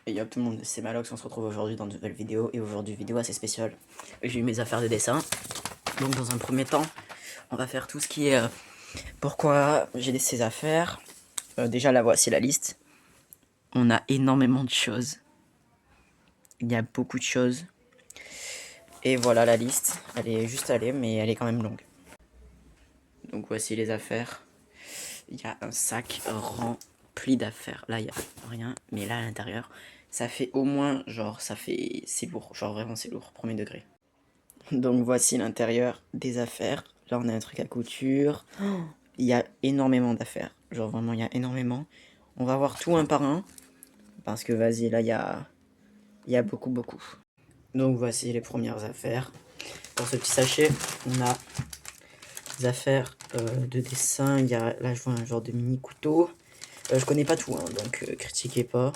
Et yo tout le monde, c'est Malox, on se retrouve aujourd'hui dans une nouvelle vidéo, et aujourd'hui vidéo assez spéciale. J'ai eu mes affaires de dessin, donc dans un premier temps, on va faire tout ce qui est pourquoi j'ai ces affaires. Déjà là voici la liste, on a énormément de choses, il y a beaucoup de choses, et voilà la liste, elle est juste allée mais elle est quand même longue. Donc voici les affaires, il y a un sac rempli d'affaires, là il y a rien, mais là à l'intérieur, ça fait au moins, genre c'est lourd, genre vraiment c'est lourd, premier degré. Donc voici l'intérieur des affaires. Là on a un truc à couture. Il y a énormément d'affaires. Genre vraiment il y a énormément. On va voir tout un par un. Parce que vas-y là il y a beaucoup. Donc voici les premières affaires. Pour ce petit sachet on a des affaires de dessin. Il y a, là je vois un genre de mini couteau. Je connais pas tout hein, donc critiquez pas.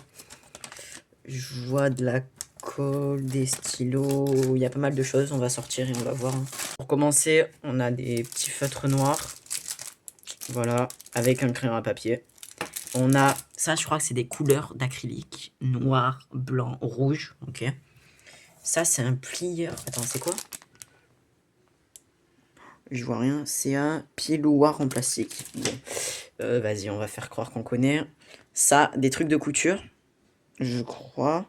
Je vois de la colle, des stylos, il y a pas mal de choses, on va sortir et on va voir. Pour commencer, on a des petits feutres noirs, voilà, avec un crayon à papier. On a, ça je crois que c'est des couleurs d'acrylique, noir, blanc, rouge, ok. Ça c'est un plieur, attends c'est quoi? Je vois rien, c'est un pilouar en plastique. Bon, vas-y on va faire croire qu'on connaît. Ça, des trucs de couture, je crois.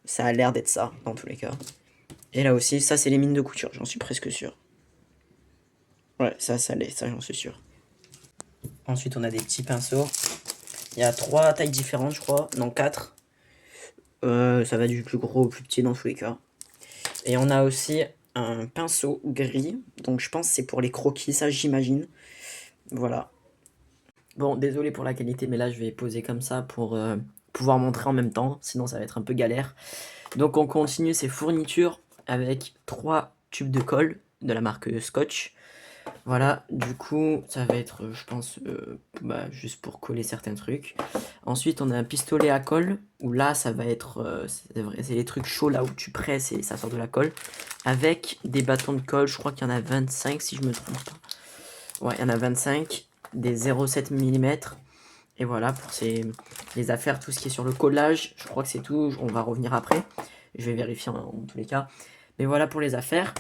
Ça a l'air d'être ça, dans tous les cas. Et là aussi, ça c'est les mines de couture, j'en suis presque sûr. Ouais, ça l'est, ça j'en suis sûr. Ensuite, on a des petits pinceaux. Il y a 3 tailles différentes, je crois. Non, 4. Ça va du plus gros au plus petit dans tous les cas. Et on a aussi un pinceau gris. Donc je pense que c'est pour les croquis, ça j'imagine. Voilà. Bon, désolé pour la qualité, mais là je vais poser comme ça pour pouvoir montrer en même temps. Sinon ça va être un peu galère. Donc on continue ces fournitures avec 3 tubes de colle de la marque Scotch. Voilà, du coup, ça va être, je pense, juste pour coller certains trucs. Ensuite, on a un pistolet à colle, où là, ça va être, c'est les trucs chauds, là où tu presses et ça sort de la colle. Avec des bâtons de colle, je crois qu'il y en a 25, si je me trompe pas. Ouais, il y en a 25, des 0,7 mm. Et voilà, pour les affaires, tout ce qui est sur le collage, je crois que c'est tout. On va revenir après. Je vais vérifier en tous les cas. Mais voilà pour les affaires.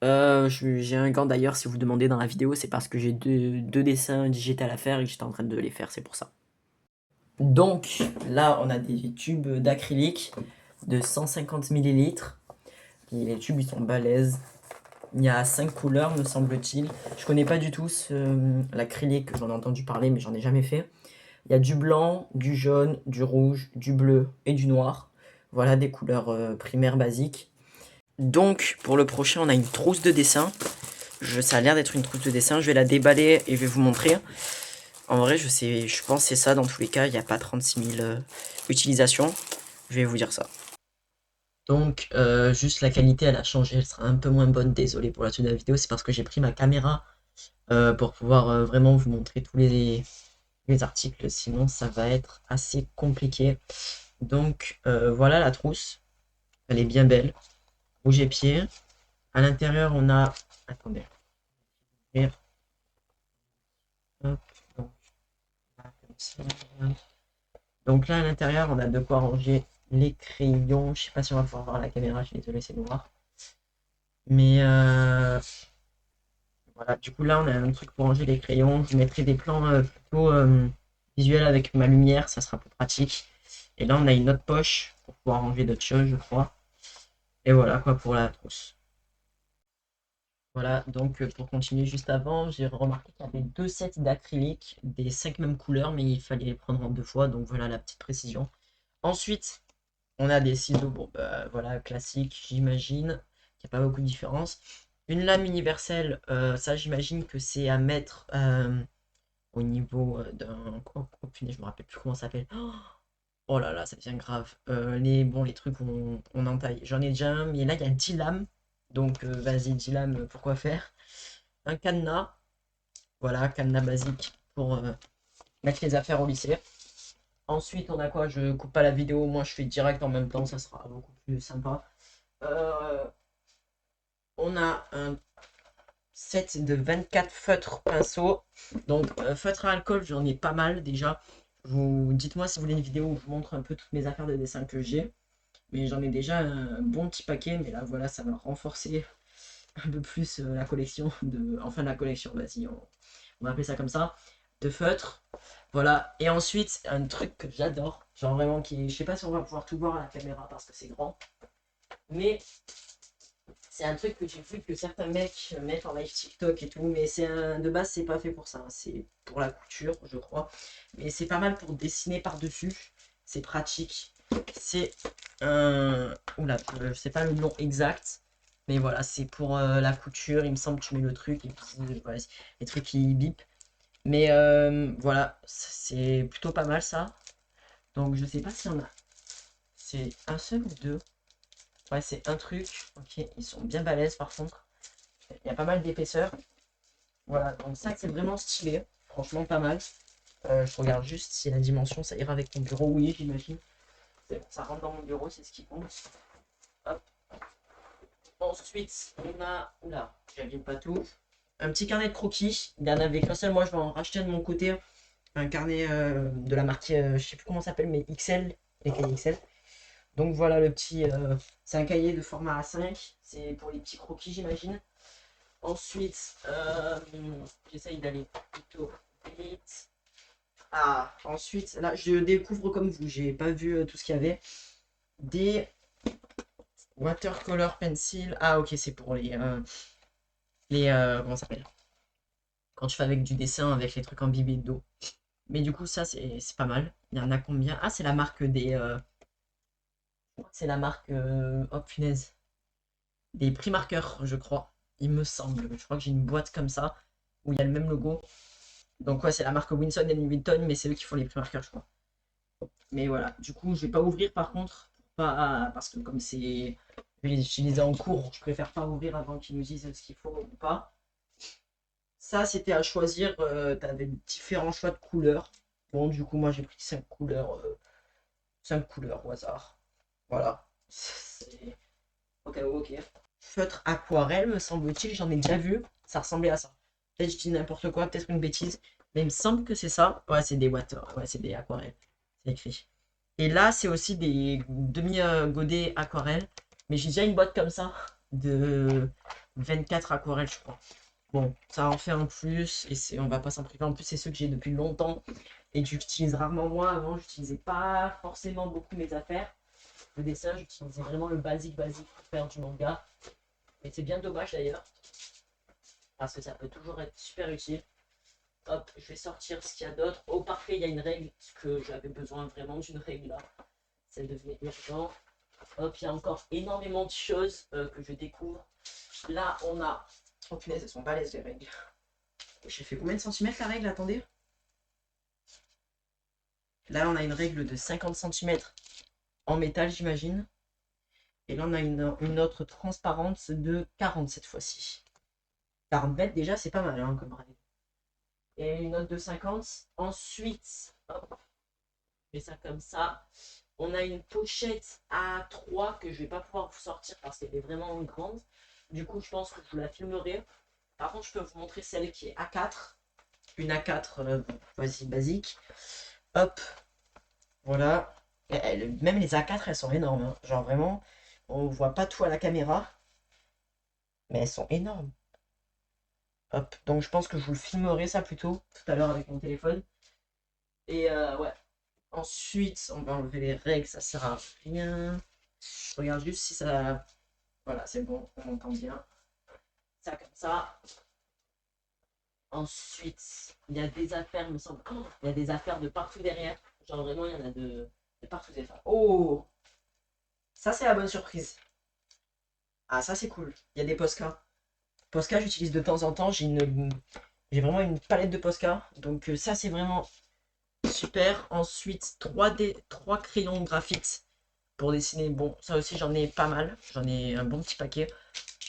J'ai un gant d'ailleurs, si vous demandez dans la vidéo, c'est parce que j'ai deux dessins digitales à faire et que j'étais en train de les faire, c'est pour ça. Donc là, on a des tubes d'acrylique de 150 millilitres. Et les tubes, ils sont balèzes. Il y a 5 couleurs, me semble-t-il. Je connais pas du tout l'acrylique, j'en ai entendu parler, mais j'en ai jamais fait. Il y a du blanc, du jaune, du rouge, du bleu et du noir. Voilà des couleurs primaires basiques. Donc, pour le prochain, on a une trousse de dessin. Ça a l'air d'être une trousse de dessin. Je vais la déballer et je vais vous montrer. En vrai, je pense que c'est ça dans tous les cas. Il n'y a pas 36 000 utilisations. Je vais vous dire ça. Donc, juste la qualité, elle a changé. Elle sera un peu moins bonne. Désolé pour la tenue de la vidéo. C'est parce que j'ai pris ma caméra pour pouvoir vraiment vous montrer tous les articles. Sinon, ça va être assez compliqué. Donc, voilà la trousse. Elle est bien belle. Rouge et pied. À l'intérieur, on a... Attendez. Hop, donc, là, comme ça. Donc là, à l'intérieur, on a de quoi ranger les crayons. Je sais pas si on va pouvoir voir la caméra, je suis désolé, c'est noir. Mais voilà, du coup, là, on a un truc pour ranger les crayons. Je mettrai des plans plutôt visuels avec ma lumière, ça sera plus pratique. Et là, on a une autre poche pour pouvoir ranger d'autres choses, je crois. Et voilà quoi pour la trousse. Voilà, donc pour continuer juste avant, j'ai remarqué qu'il y avait 2 sets d'acrylique, des 5 mêmes couleurs, mais il fallait les prendre en 2 fois, donc voilà la petite précision. Ensuite, on a des ciseaux, bon bah voilà, classique, j'imagine, qu'il n'y a pas beaucoup de différence. Une lame universelle, ça j'imagine que c'est à mettre au niveau d'un... Oh punaise, je me rappelle plus comment ça s'appelle. Oh là là, ça devient grave. Les trucs on entaille. J'en ai déjà un, mais là il y a 10 lames. Donc vas-y, 10 lames, pourquoi faire? Un cadenas, voilà, cadenas basique pour mettre les affaires au lycée. Ensuite, on a quoi? Je coupe pas la vidéo, moi je fais direct en même temps, ça sera beaucoup plus sympa. Euh, on a un set de 24 feutres pinceaux. Donc, feutre à alcool, j'en ai pas mal déjà. Dites-moi si vous voulez une vidéo où je vous montre un peu toutes mes affaires de dessin que j'ai. Mais j'en ai déjà un bon petit paquet. Mais là, voilà, ça va renforcer un peu plus la collection de... Enfin, la collection, vas-y, on va appeler ça comme ça. De feutres. Voilà. Et ensuite, un truc que j'adore. Genre vraiment qui... Je sais pas si on va pouvoir tout voir à la caméra parce que c'est grand. Mais c'est un truc que j'ai vu que certains mecs mettent en live TikTok et tout, mais c'est un... de base, c'est pas fait pour ça, hein. C'est pour la couture, je crois. Mais c'est pas mal pour dessiner par-dessus. C'est pratique. C'est un... Oula, je sais pas le nom exact. Mais voilà, c'est pour la couture. Il me semble que tu mets le truc et puis voilà, les trucs qui bip. Mais voilà, c'est plutôt pas mal ça. Donc je sais pas s'il y en a. C'est un seul ou deux. Ouais, c'est un truc. Ok, ils sont bien balèzes par contre. Il y a pas mal d'épaisseur. Voilà, donc ça c'est vraiment stylé. Franchement pas mal. Je regarde juste si la dimension ça ira avec ton bureau. Oui, j'imagine. C'est bon, ça rentre dans mon bureau, c'est ce qui compte. Hop. Ensuite, on a. Oula, j'abîme pas tout. Un petit carnet de croquis. Il y en avait qu'un seul. Moi, je vais en racheter de mon côté. Un carnet de la marque, je sais plus comment ça s'appelle, mais XL. Les cahiers XL. Donc voilà le petit. C'est un cahier de format A5. C'est pour les petits croquis, j'imagine. Ensuite, j'essaye d'aller plutôt vite. Ah, ensuite, là, je découvre comme vous. J'ai pas vu tout ce qu'il y avait. Des watercolor pencil. Ah, ok, c'est pour les comment ça s'appelle? Quand tu fais avec du dessin, avec les trucs imbibés d'eau. Mais du coup, ça, c'est pas mal. Il y en a combien? Ah, c'est la marque des. C'est la marque. Oh, punaise. Des Primarkers, je crois. Il me semble. Je crois que j'ai une boîte comme ça, où il y a le même logo. Donc, ouais, c'est la marque Winston et Witton, mais c'est eux qui font les Primarkers, je crois. Mais voilà. Du coup, je vais pas ouvrir par contre. Pas, parce que comme c'est. Je vais les utiliser en cours, je préfère pas ouvrir avant qu'ils nous disent ce qu'il faut ou pas. Ça, c'était à choisir. Tu avais différents choix de couleurs. Bon, du coup, moi, j'ai pris 5 couleurs. 5 couleurs au hasard. Voilà. C'est... Ok, ok. Feutre aquarelle, me semble-t-il. J'en ai déjà vu. Ça ressemblait à ça. Peut-être je dis n'importe quoi, peut-être une bêtise. Mais il me semble que c'est ça. Ouais, c'est des water. Ouais, c'est des aquarelles. C'est écrit. Et là, c'est aussi des demi-godets aquarelles. Mais j'ai déjà une boîte comme ça de 24 aquarelles, je crois. Bon, ça en fait un plus et on va pas s'en priver. En plus, c'est ceux que j'ai depuis longtemps et que j'utilise rarement moi. Avant, j'utilisais pas forcément beaucoup mes affaires. Le dessin, j'utilisais vraiment le basique pour faire du manga. Mais c'est bien dommage d'ailleurs parce que ça peut toujours être super utile. Hop, je vais sortir ce qu'il y a d'autre. Oh, parfait, il y a une règle parce que j'avais besoin vraiment d'une règle là. Ça devenait urgent. Hop, il y a encore énormément de choses que je découvre. Là, on a. Oh punaise, elles sont balèzes les règles. J'ai fait combien de centimètres la règle? Attendez. Là, on a une règle de 50 centimètres en métal, j'imagine. Et là, on a une autre transparente de 40 cette fois-ci. 40 mètres, déjà, c'est pas mal hein, comme règle. Et une autre de 50. Ensuite, hop, je fais ça comme ça. On a une pochette à 3 que je vais pas pouvoir vous sortir parce qu'elle est vraiment grande. Du coup, je pense que je vous la filmerai. Par contre, je peux vous montrer celle qui est A4. Une A4, vas-y, basique. Hop, voilà. Même les A4, elles sont énormes, hein. Genre vraiment, on voit pas tout à la caméra, mais elles sont énormes. Hop, donc je pense que je vous le filmerai ça plutôt tout à l'heure avec mon téléphone. Et ouais. Ensuite, on va enlever les règles, ça sert à rien. Je regarde juste si ça. Voilà, c'est bon, on entend bien. Ça comme ça. Ensuite, il y a des affaires, me semble. Oh, il y a des affaires de partout derrière. Genre vraiment, il y en a de partout des affaires. Oh! Ça, c'est la bonne surprise. Ah, ça, c'est cool. Il y a des Posca. Posca, j'utilise de temps en temps. J'ai vraiment une palette de Posca. Donc, ça, c'est vraiment super. Ensuite, 3D, 3 crayons graphites pour dessiner. Bon, ça aussi, j'en ai pas mal. J'en ai un bon petit paquet.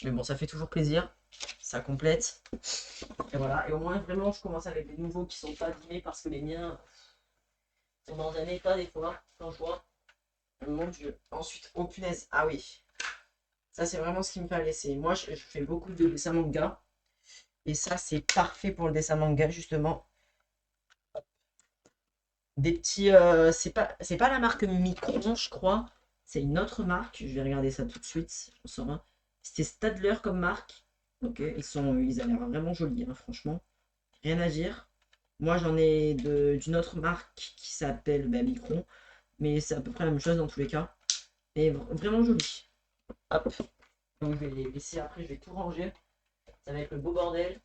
Mais bon, ça fait toujours plaisir. Ça complète. Et voilà. Et au moins, vraiment, je commence avec des nouveaux qui sont pas abîmés parce que les miens sont dans un état des fois. Quand je vois. Mon Dieu. Ensuite, oh punaise. Ah oui. Ça, c'est vraiment ce qu'il me fallait. Moi, je fais beaucoup de dessin manga. Et ça, c'est parfait pour le dessin manga, justement. Des petits. C'est pas la marque Micron, je crois. C'est une autre marque. Je vais regarder ça tout de suite. On saura. C'était Stadler comme marque. Ok, ils ont l'air vraiment jolis, hein, franchement. Rien à dire. Moi, j'en ai d'une autre marque qui s'appelle Micron. Mais c'est à peu près la même chose dans tous les cas. Mais vraiment joli. Hop. Donc, je vais les laisser après. Je vais tout ranger. Ça va être le beau bordel.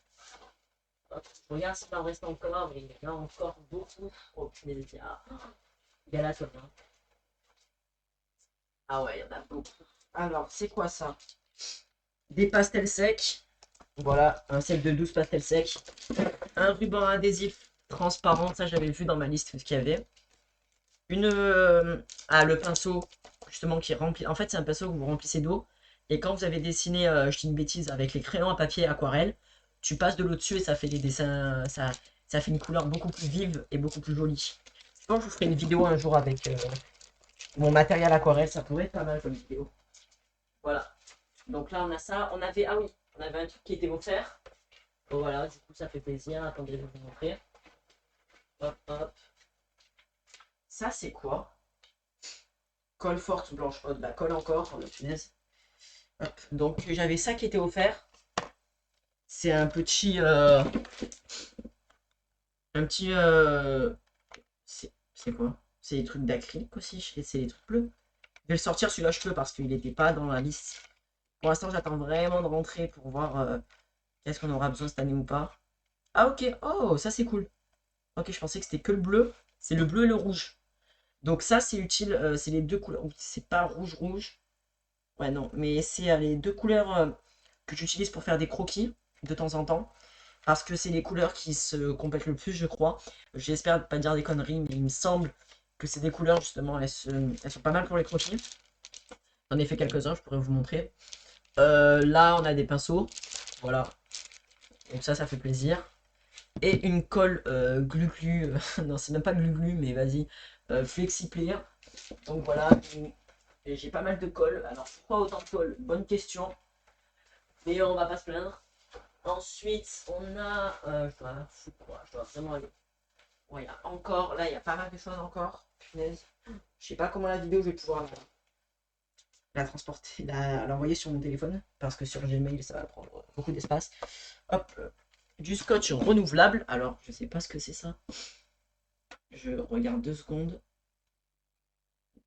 Hop. Je regarde s'il en reste encore. Mais il y en a encore beaucoup. Oh, punaise, il y a la tonne, hein. Ah ouais, il y en a beaucoup. Alors, c'est quoi ça? Des pastels secs. Voilà, un set de 12 pastels secs. Un ruban adhésif transparent. Ça, j'avais vu dans ma liste ce qu'il y avait. Le pinceau, justement, qui remplit. En fait, c'est un pinceau que vous remplissez d'eau. Et quand vous avez dessiné, je dis une bêtise, avec les crayons à papier aquarelle, tu passes de l'eau dessus et ça fait des dessins. Ça fait une couleur beaucoup plus vive et beaucoup plus jolie. Je pense que je vous ferai une vidéo un jour avec mon matériel aquarelle. Ça pourrait être pas mal comme vidéo. Voilà. Donc là, on a ça. On avait. Ah oui, on avait un truc qui était offert. Bon, voilà, du coup, ça fait plaisir. Attendez, je vais vous montrer. Hop, hop. Ça, c'est quoi? Colle forte blanche. Oh, de la colle encore. Oh, la punaise. Hop. Donc, j'avais ça qui était offert. C'est un petit. Un petit. C'est quoi? C'est des trucs d'acrylique aussi. C'est des trucs bleus. Je vais le sortir celui-là, je peux parce qu'il n'était pas dans la liste. Pour l'instant, j'attends vraiment de rentrer pour voir qu'est-ce qu'on aura besoin cette année ou pas. Ah, ok. Oh, ça, c'est cool. Ok, je pensais que c'était que le bleu. C'est le bleu et le rouge. Donc ça, c'est utile. C'est les deux couleurs. C'est pas rouge-rouge. Ouais, non. Mais c'est les deux couleurs que j'utilise pour faire des croquis de temps en temps. Parce que c'est les couleurs qui se complètent le plus, je crois. J'espère pas dire des conneries, mais il me semble que c'est des couleurs, justement, elles sont pas mal pour les croquis. J'en ai fait quelques-uns, je pourrais vous montrer. Là, on a des pinceaux. Voilà. Donc ça fait plaisir. Et une colle glu-glu. Non, c'est même pas glu-glu, mais vas-y. Flexiplayer. Donc voilà. J'ai pas mal de colle. Alors, pourquoi autant de colle? Bonne question. Mais on va pas se plaindre. Ensuite, on a. Je dois vraiment aller. Ouais, il y a encore. Là, il y a pas mal de choses encore. Punaise. Je sais pas comment la vidéo, je vais pouvoir la transporter, l'envoyer sur mon téléphone. Parce que sur Gmail, ça va prendre beaucoup d'espace. Hop. Du scotch renouvelable. Alors, je sais pas ce que c'est ça. Je regarde 2 secondes.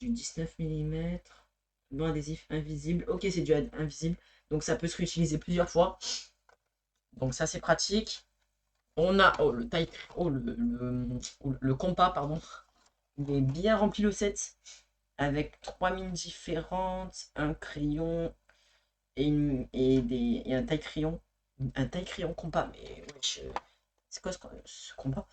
Du 19 mm. Non adhésif invisible. Ok, c'est du invisible. Donc, ça peut se réutiliser plusieurs fois. Donc, ça, c'est pratique. On a le taille, le compas, pardon. Il est bien rempli le set avec 3 mines différentes, un crayon et un taille crayon. Un taille crayon compas, mais wesh, c'est quoi ce compas?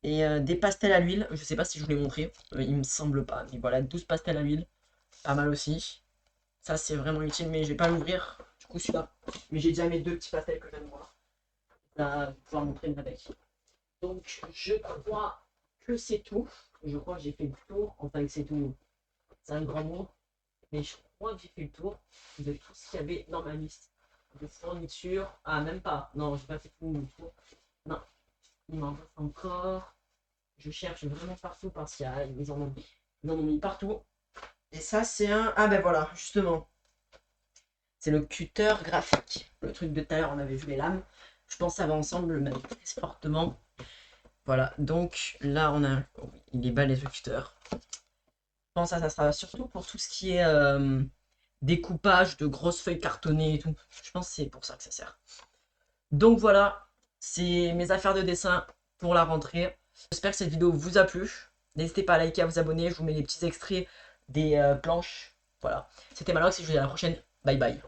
Et des pastels à l'huile, je sais pas si je vous l'ai montré, il me semble pas, mais voilà, 12 pastels à l'huile, pas mal aussi. Ça c'est vraiment utile, mais je vais pas l'ouvrir, du coup celui-là. Mais j'ai déjà mes 2 petits pastels que j'aime voir. Là, pouvoir montrer une avec. Donc, je crois que c'est tout. Je crois que j'ai fait le tour. Enfin, que c'est tout. C'est un grand mot. Mais je crois que j'ai fait le tour de tout ce qu'il y avait dans ma liste de fournitures. Ah, même pas. Non, j'ai pas fait tout le tour. Non, il m'en reste encore. Je cherche vraiment partout parce qu'ils en ont mis partout. Et ça, c'est un. Ah, ben voilà, justement. C'est le cutter graphique. Le truc de tout à l'heure, on avait vu les lames. Je pense que ça va ensemble, même très fortement. Voilà, donc là on a. Oh, il est bas les cutters. Je pense que ça sera surtout pour tout ce qui est découpage de grosses feuilles cartonnées et tout. Je pense que c'est pour ça que ça sert. Donc voilà, c'est mes affaires de dessin pour la rentrée. J'espère que cette vidéo vous a plu. N'hésitez pas à liker, à vous abonner. Je vous mets les petits extraits des planches. Voilà. C'était Malox et je vous dis à la prochaine. Bye bye.